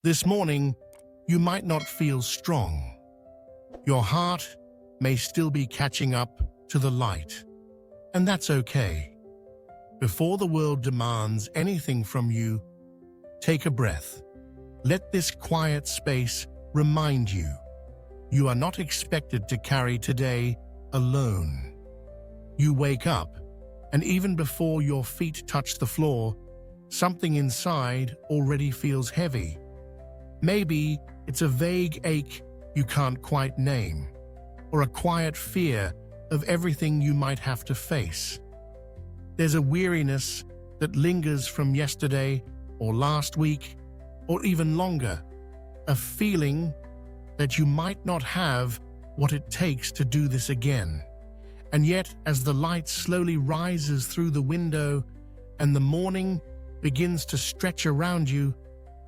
This morning, you might not feel strong. Your heart may still be catching up to the light, and that's okay. Before the world demands anything from you, take a breath. Let this quiet space remind you, you are not expected to carry today alone. You wake up, and even before your feet touch the floor, something inside already feels heavy. Maybe it's a vague ache you can't quite name, or a quiet fear of everything you might have to face. There's a weariness that lingers from yesterday or last week, or even longer, a feeling that you might not have what it takes to do this again. And yet, as the light slowly rises through the window and the morning begins to stretch around you,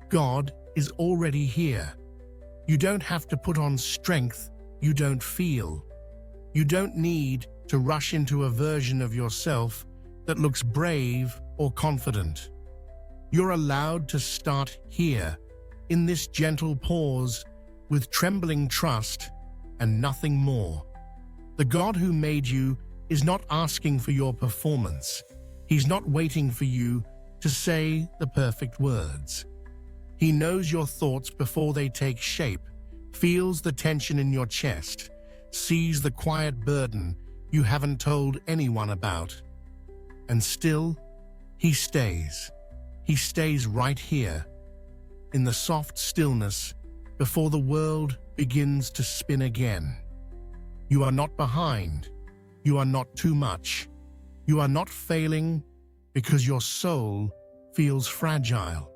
God is already here. You don't have to put on strength you don't feel. You don't need to rush into a version of yourself that looks brave or confident. You're allowed to start here, in this gentle pause, with trembling trust and nothing more. The God who made you is not asking for your performance. He's not waiting for you to say the perfect words. He knows your thoughts before they take shape, feels the tension in your chest, sees the quiet burden you haven't told anyone about. And still, He stays. He stays right here, in the soft stillness before the world begins to spin again. You are not behind. You are not too much. You are not failing because your soul feels fragile.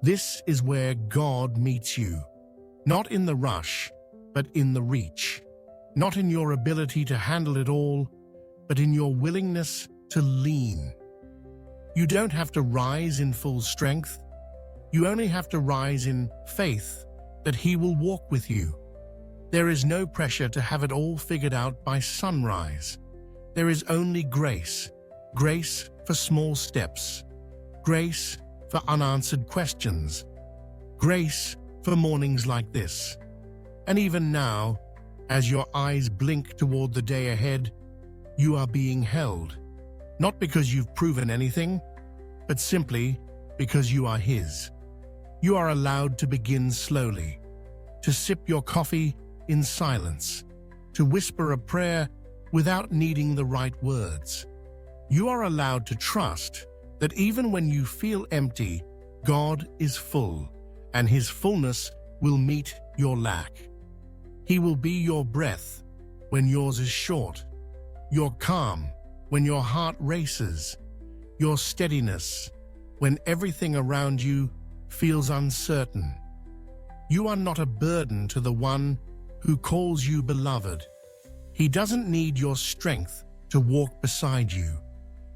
This is where God meets you, not in the rush, but in the reach. Not in your ability to handle it all, but in your willingness to lean. You don't have to rise in full strength. You only have to rise in faith that He will walk with you. There is no pressure to have it all figured out by sunrise. There is only grace. Grace for small steps. Grace for unanswered questions. Grace for mornings like this. And even now, as your eyes blink toward the day ahead, you are being held. Not because you've proven anything, but simply because you are His. You are allowed to begin slowly, to sip your coffee in silence, to whisper a prayer without needing the right words. You are allowed to trust that even when you feel empty, God is full, and His fullness will meet your lack. He will be your breath when yours is short, your calm when your heart races, your steadiness when everything around you feels uncertain. You are not a burden to the one who calls you beloved. He doesn't need your strength to walk beside you.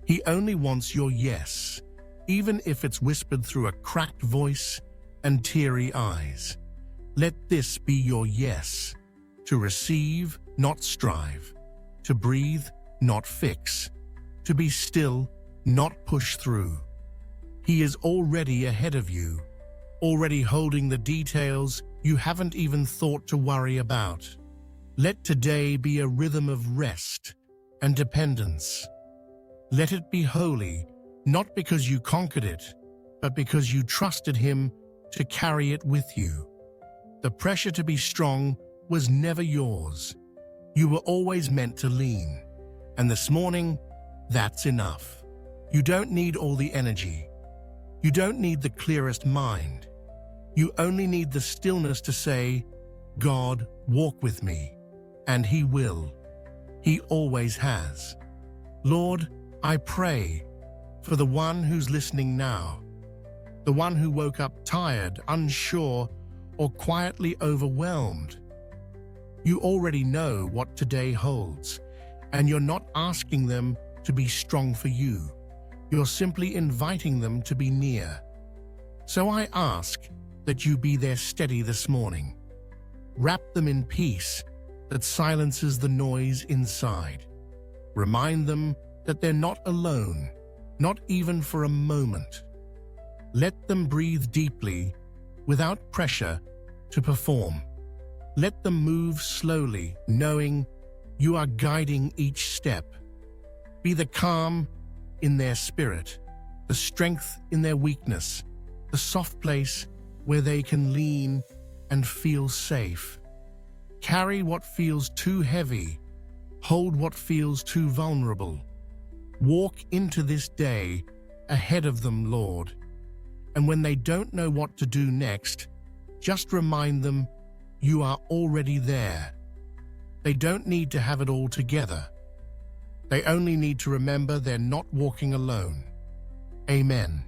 He only wants your yes, even if it's whispered through a cracked voice and teary eyes. Let this be your yes, to receive, not strive, to breathe, not fix, to be still, not push through. He is already ahead of you, already holding the details you haven't even thought to worry about. Let today be a rhythm of rest and dependence. Let it be holy, not because you conquered it, but because you trusted Him to carry it with you. The pressure to be strong was never yours. You were always meant to lean. And this morning, that's enough. You don't need all the energy. You don't need the clearest mind. You only need the stillness to say, God, walk with me. And He will. He always has. Lord, I pray for the one who's listening now, the one who woke up tired, unsure, or quietly overwhelmed. You already know what today holds, and you're not asking them to be strong for you. You're simply inviting them to be near. So I ask that you be there steady this morning. Wrap them in peace that silences the noise inside. Remind them that they're not alone, not even for a moment. Let them breathe deeply without pressure to perform. Let them move slowly, knowing you are guiding each step. Be the calm in their spirit, the strength in their weakness, the soft place where they can lean and feel safe. Carry what feels too heavy, hold what feels too vulnerable. Walk into this day ahead of them, Lord. And when they don't know what to do next, just remind them you are already there. They don't need to have it all together. They only need to remember they're not walking alone. Amen.